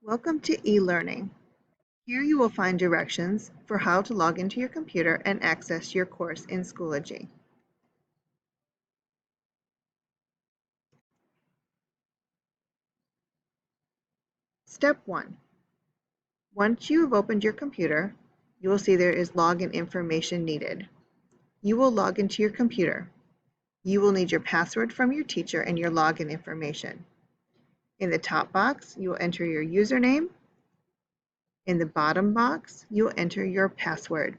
Welcome to eLearning. Here you will find directions for how to log into your computer and access your course in Schoology. Step 1. Once you have opened your computer, you will see there is login information needed. You will log into your computer. You will need your password from your teacher and your login information. In the top box, you will enter your username. In the bottom box, you will enter your password.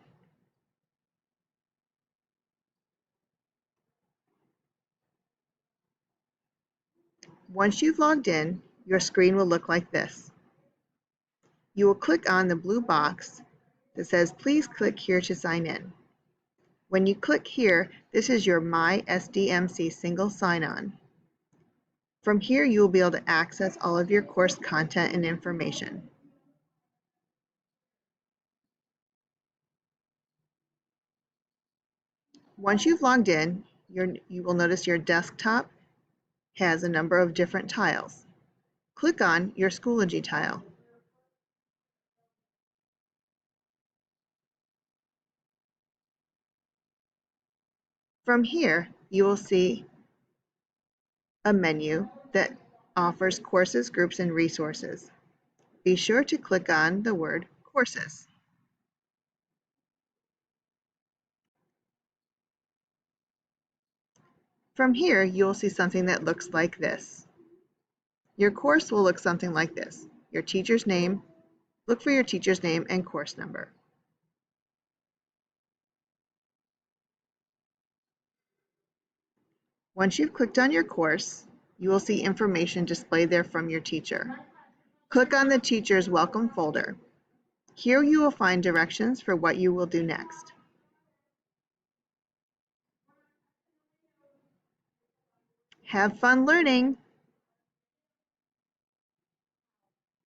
Once you've logged in, your screen will look like this. You will click on the blue box that says, "Please click here to sign in." When you click here, this is your My SDMC single sign-on. From here, you will be able to access all of your course content and information. Once you've logged in, you will notice your desktop has a number of different tiles. Click on your Schoology tile. From here, you will see a menu that offers courses, groups, and resources. Be sure to click on the word Courses. From here, you will see something that looks like this. Your course will look something like this. Your teacher's name, look for your teacher's name and course number. Once you've clicked on your course, you will see information displayed there from your teacher. Click on the teacher's welcome folder. Here you will find directions for what you will do next. Have fun learning!